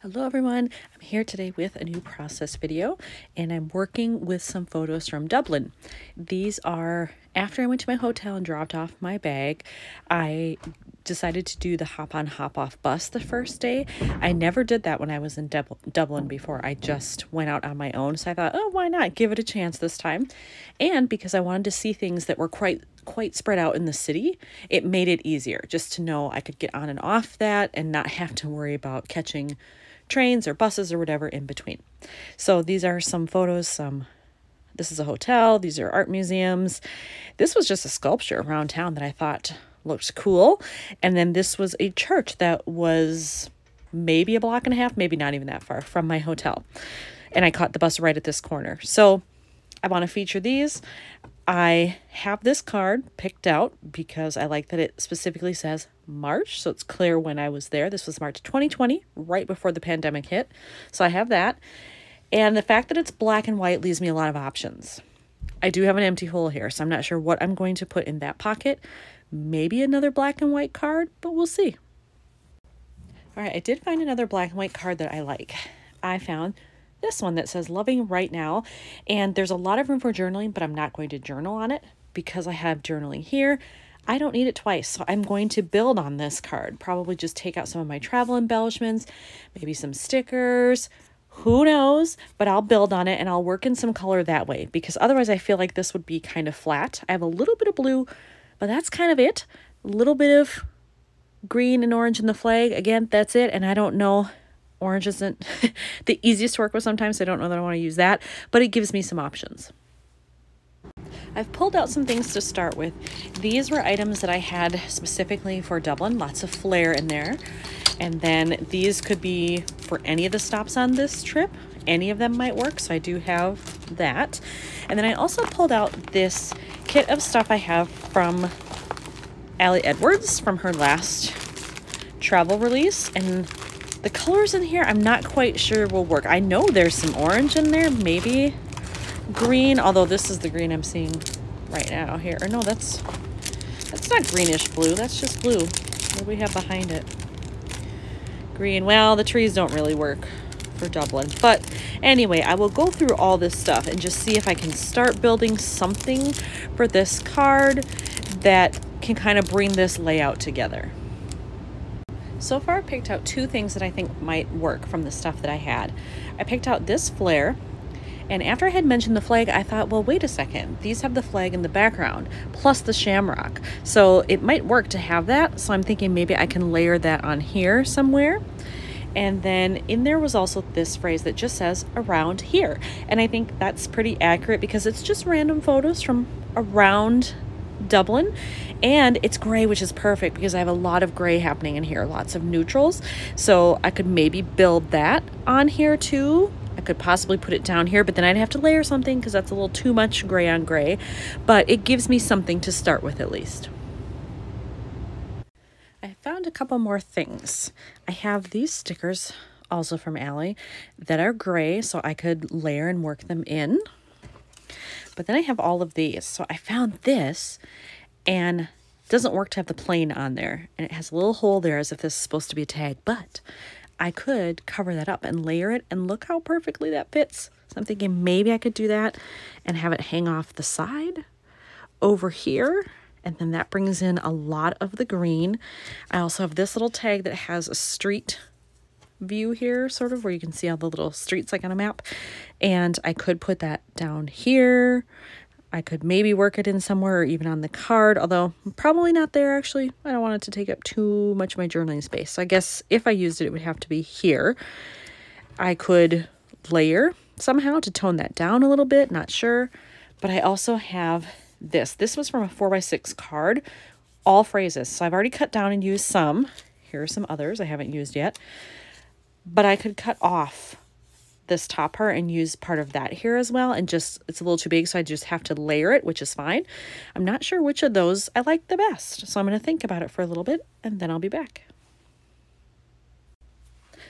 Hello everyone, I'm here today with a new process video and I'm working with some photos from Dublin. These are after I went to my hotel and dropped off my bag. I decided to do the hop on hop off bus the first day. I never did that when I was in Dublin before. I just went out on my own, so I thought, oh, why not give it a chance this time? And because I wanted to see things that were quite spread out in the city, it made it easier just to know I could get on and off that and not have to worry about catching trains or buses or whatever in between. So these are some photos. This is a hotel. These are art museums. This was just a sculpture around town that I thought looked cool. And then this was a church that was maybe a block and a half, maybe not even that far from my hotel. And I caught the bus right at this corner. So I want to feature these. I have this card picked out because I like that it specifically says March, so it's clear when I was there. This was March 2020, right before the pandemic hit. So I have that. And the fact that it's black and white leaves me a lot of options. I do have an empty hole here, so I'm not sure what I'm going to put in that pocket. Maybe another black and white card, but we'll see. All right, I did find another black and white card that I like. I found this one that says loving right now, and there's a lot of room for journaling, but I'm not going to journal on it because I have journaling here. I don't need it twice, so I'm going to build on this card. Probably just take out some of my travel embellishments, maybe some stickers, who knows, but I'll build on it and I'll work in some color that way because otherwise I feel like this would be kind of flat. I have a little bit of blue, but that's kind of it. A little bit of green and orange in the flag. Again, that's it, and I don't know. Orange isn't the easiest to work with sometimes, so I don't know that I want to use that, but it gives me some options. I've pulled out some things to start with. These were items that I had specifically for Dublin, lots of flair in there. And then these could be for any of the stops on this trip. Any of them might work, so I do have that. And then I also pulled out this kit of stuff I have from Allie Edwards from her last travel release. And the colors in here, I'm not quite sure will work. I know there's some orange in there, maybe green, although this is the green I'm seeing right now here. Or no, that's not greenish blue, that's just blue. What do we have behind it? Green. Well, the trees don't really work for Dublin. But anyway, I will go through all this stuff and just see if I can start building something for this card that can kind of bring this layout together. So far, I picked out two things that I think might work from the stuff that I had. I picked out this flare, and after I had mentioned the flag, I thought, well, wait a second. These have the flag in the background, plus the shamrock. So it might work to have that. So I'm thinking maybe I can layer that on here somewhere. And then in there was also this phrase that just says around here. And I think that's pretty accurate because it's just random photos from around Dublin, and it's gray, which is perfect because I have a lot of gray happening in here, lots of neutrals. So I could maybe build that on here too. I could possibly put it down here, but then I'd have to layer something because that's a little too much gray on gray, but it gives me something to start with at least. I found a couple more things. I have these stickers also from Allie that are gray, so I could layer and work them in. But then I have all of these. So I found this, and it doesn't work to have the plain on there. And it has a little hole there as if this is supposed to be a tag. But I could cover that up and layer it, and look how perfectly that fits. So I'm thinking maybe I could do that and have it hang off the side over here. And then that brings in a lot of the green. I also have this little tag that has a street view here, sort of, where you can see all the little streets like on a map. And I could put that down here. I could maybe work it in somewhere or even on the card, although probably not there actually. I don't want it to take up too much of my journaling space. So I guess if I used it, it would have to be here. I could layer somehow to tone that down a little bit, not sure. But I also have this. This was from a 4x6 card, all phrases. So I've already cut down and used some. Here are some others I haven't used yet. But I could cut off this top part and use part of that here as well. And just, it's a little too big, so I just have to layer it, which is fine. I'm not sure which of those I like the best. So I'm going to think about it for a little bit, and then I'll be back.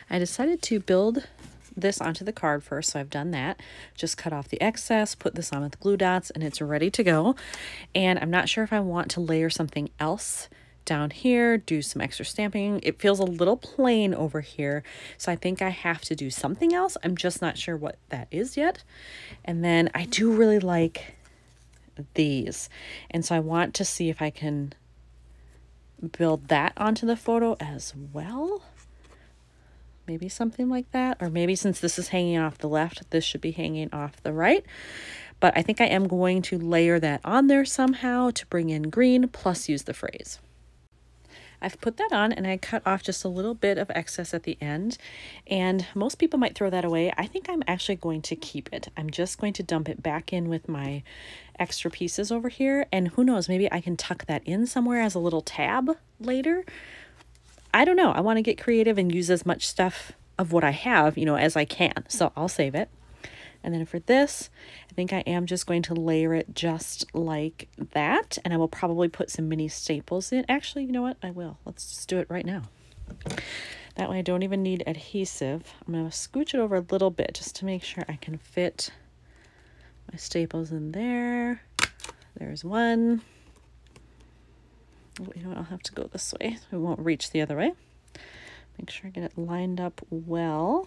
I decided to build this onto the card first, so I've done that. Just cut off the excess, put this on with glue dots, and it's ready to go. And I'm not sure if I want to layer something else down here, do some extra stamping. It feels a little plain over here, so I think I have to do something else. I'm just not sure what that is yet. And then I do really like these, and so I want to see if I can build that onto the photo as well. Maybe something like that, or maybe since this is hanging off the left, this should be hanging off the right. But I think I am going to layer that on there somehow to bring in green, plus use the phrase. I've put that on and I cut off just a little bit of excess at the end, and most people might throw that away. I think I'm actually going to keep it. I'm just going to dump it back in with my extra pieces over here, and who knows, maybe I can tuck that in somewhere as a little tab later. I don't know. I want to get creative and use as much stuff of what I have, you know, as I can. So I'll save it. And then for this, I think I am just going to layer it just like that. And I will probably put some mini staples in. Actually, you know what? I will. Let's just do it right now. That way I don't even need adhesive. I'm going to scooch it over a little bit just to make sure I can fit my staples in there. There's one. Oh, you know what? I'll have to go this way. We won't reach the other way. Make sure I get it lined up well.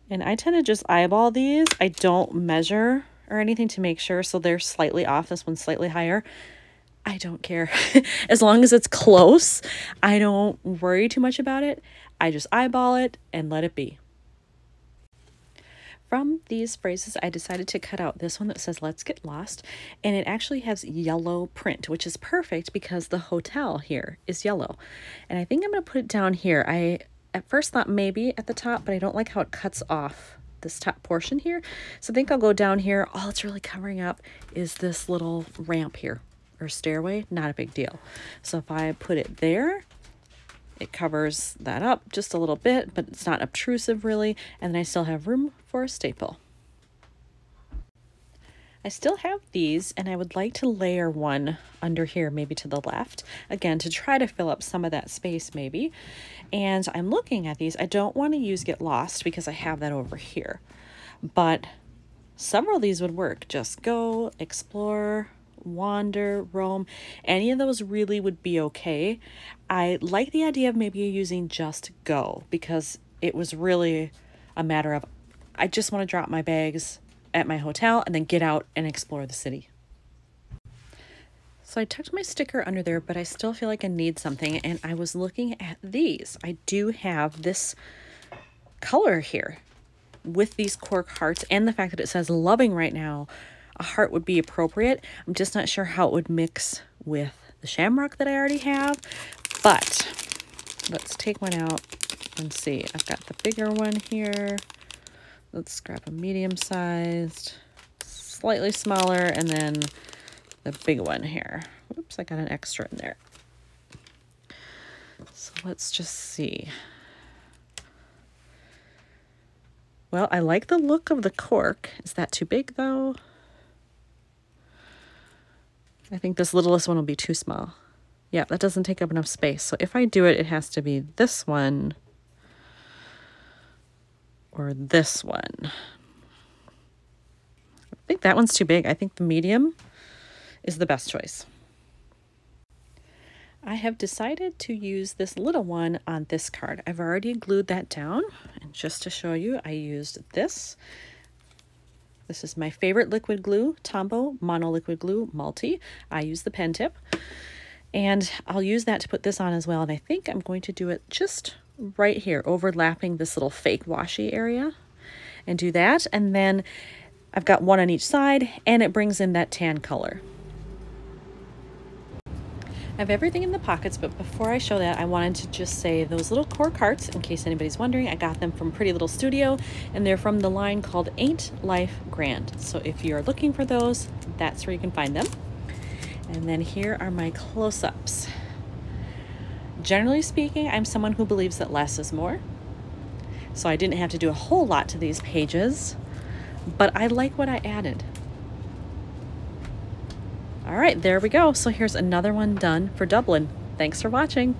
And I tend to just eyeball these. I don't measure or anything to make sure, so they're slightly off. This one's slightly higher. I don't care. As long as it's close, I don't worry too much about it. I just eyeball it and let it be. From these phrases, I decided to cut out this one that says, "Let's get lost." And it actually has yellow print, which is perfect because the hotel here is yellow. And I think I'm going to put it down here. I at first thought maybe at the top, but I don't like how it cuts off this top portion here. So I think I'll go down here. All it's really covering up is this little ramp here, or stairway. Not a big deal. So if I put it there, it covers that up just a little bit, but it's not obtrusive really. And then I still have room for a staple. I still have these, and I would like to layer one under here, maybe to the left, again, to try to fill up some of that space maybe. And I'm looking at these. I don't want to use Get Lost because I have that over here, but several of these would work. Just go, explore, wander, roam. Any of those really would be okay. I like the idea of maybe using just go, because it was really a matter of, I just want to drop my bags at my hotel and then get out and explore the city. So I tucked my sticker under there, but I still feel like I need something, and I was looking at these. I do have this color here with these cork hearts, and the fact that it says loving right now, a heart would be appropriate. I'm just not sure how it would mix with the shamrock that I already have, but let's take one out and see. I've got the bigger one here. Let's grab a medium-sized, slightly smaller, and then the big one here. Oops, I got an extra in there. So let's just see. Well, I like the look of the cork. Is that too big though? I think this littlest one will be too small. Yeah, that doesn't take up enough space. So if I do it, it has to be this one or this one. I think that one's too big. I think the medium is the best choice. I have decided to use this little one on this card. I've already glued that down, and just to show you, I used this. This is my favorite liquid glue, Tombow Mono Liquid Glue Multi. I use the pen tip, and I'll use that to put this on as well. And I think I'm going to do it just right here, overlapping this little fake washi area, and do that. And then I've got one on each side, and it brings in that tan color. I have everything in the pockets, but before I show that, I wanted to just say those little cork hearts, in case anybody's wondering, I got them from Pretty Little Studio, and they're from the line called Ain't Life Grand. So if you're looking for those, that's where you can find them. And then here are my close-ups. Generally speaking, I'm someone who believes that less is more. So I didn't have to do a whole lot to these pages, but I like what I added. All right, there we go. So here's another one done for Dublin. Thanks for watching.